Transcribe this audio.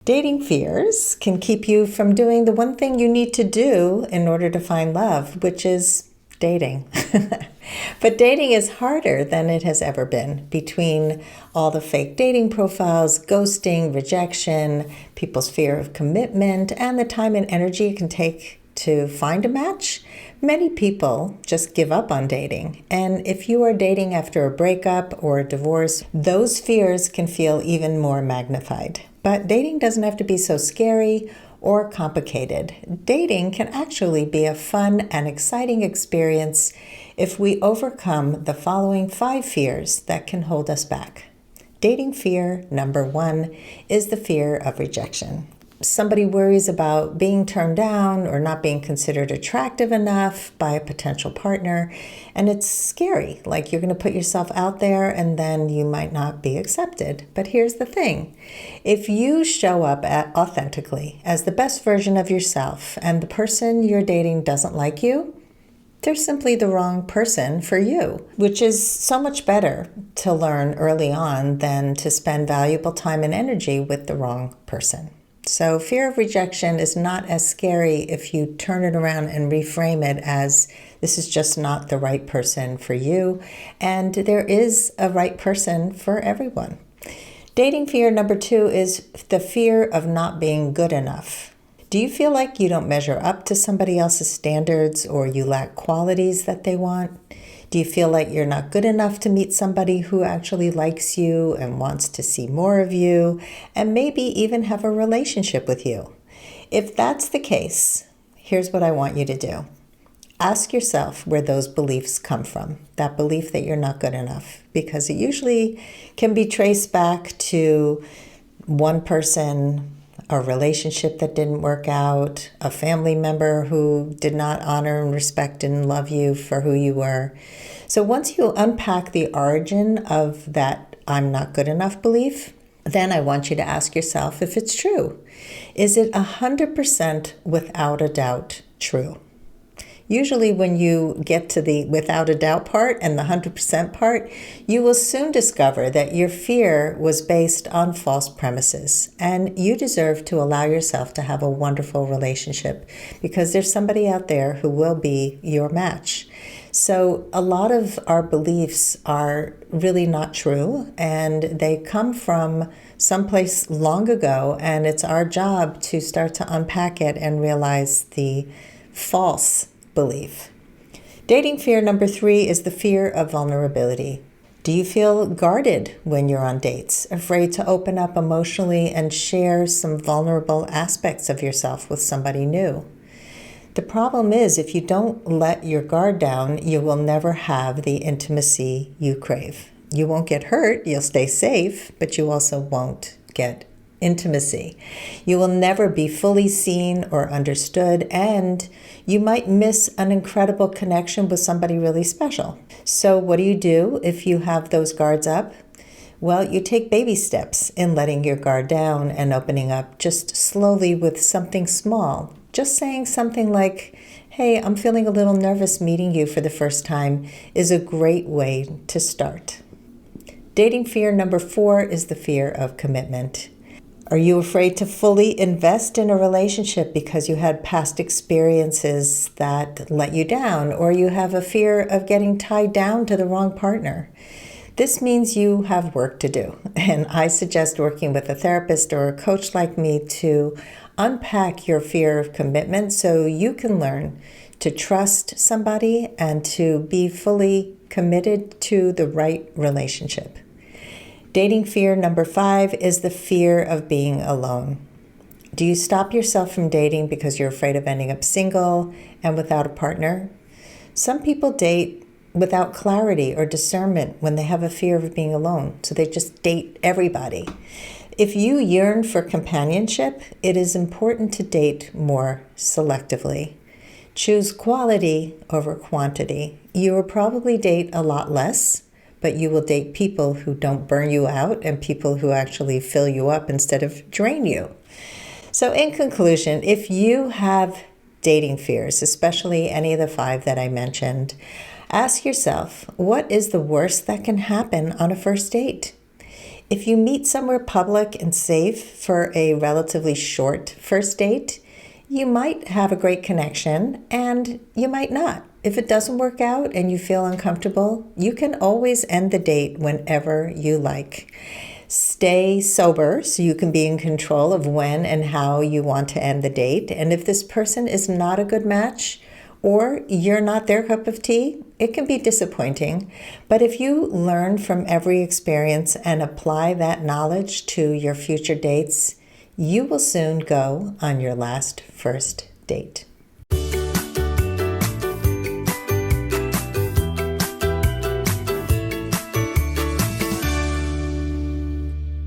Dating fears can keep you from doing the one thing you need to do in order to find love, which is dating. But dating is harder than it has ever been between all the fake dating profiles, ghosting, rejection, people's fear of commitment, and the time and energy it can take to find a match. Many people just give up on dating. And if you are dating after a breakup or a divorce, those fears can feel even more magnified. But dating doesn't have to be so scary or complicated. Dating can actually be a fun and exciting experience if we overcome the following 5 fears that can hold us back. Dating fear number 1 is the fear of rejection. Somebody worries about being turned down or not being considered attractive enough by a potential partner, and it's scary. Like you're going to put yourself out there and then you might not be accepted. But here's the thing. If you show up authentically as the best version of yourself and the person you're dating doesn't like you, they're simply the wrong person for you, which is so much better to learn early on than to spend valuable time and energy with the wrong person. So fear of rejection is not as scary if you turn it around and reframe it as this is just not the right person for you, and there is a right person for everyone. Dating fear number 2 is the fear of not being good enough. Do you feel like you don't measure up to somebody else's standards or you lack qualities that they want? Do you feel like you're not good enough to meet somebody who actually likes you and wants to see more of you and maybe even have a relationship with you? If that's the case, here's what I want you to do. Ask yourself where those beliefs come from, that belief that you're not good enough, because it usually can be traced back to one person, a relationship that didn't work out, a family member who did not honor and respect and love you for who you were. So once you unpack the origin of that I'm not good enough belief, then I want you to ask yourself if it's true. Is it 100% without a doubt true? Usually when you get to the without a doubt part and the 100% part, you will soon discover that your fear was based on false premises, and you deserve to allow yourself to have a wonderful relationship because there's somebody out there who will be your match. So a lot of our beliefs are really not true, and they come from someplace long ago, and it's our job to start to unpack it and realize the false belief. Dating fear number 3 is the fear of vulnerability. Do you feel guarded when you're on dates, afraid to open up emotionally and share some vulnerable aspects of yourself with somebody new? The problem is if you don't let your guard down, you will never have the intimacy you crave. You won't get hurt, you'll stay safe, but you also won't get intimacy. You will never be fully seen or understood, and you might miss an incredible connection with somebody really special. So what do if you have those guards up? Well, you take baby steps in letting your guard down and opening up just slowly with something small. Just saying something like, hey, I'm feeling a little nervous meeting you for the first time is a great way to start. Dating fear number 4 is the fear of commitment. Are you afraid to fully invest in a relationship because you had past experiences that let you down, or you have a fear of getting tied down to the wrong partner? This means you have work to do, and I suggest working with a therapist or a coach like me to unpack your fear of commitment so you can learn to trust somebody and to be fully committed to the right relationship. Dating fear number 5 is the fear of being alone. Do you stop yourself from dating because you're afraid of ending up single and without a partner? Some people date without clarity or discernment when they have a fear of being alone, so they just date everybody. If you yearn for companionship, it is important to date more selectively. Choose quality over quantity. You will probably date a lot less, but you will date people who don't burn you out and people who actually fill you up instead of drain you. So in conclusion, if you have dating fears, especially any of the 5 that I mentioned, ask yourself, what is the worst that can happen on a first date? If you meet somewhere public and safe for a relatively short first date, you might have a great connection and you might not. If it doesn't work out and you feel uncomfortable, you can always end the date whenever you like. Stay sober so you can be in control of when and how you want to end the date. And if this person is not a good match or you're not their cup of tea, it can be disappointing. But if you learn from every experience and apply that knowledge to your future dates, you will soon go on your last first date.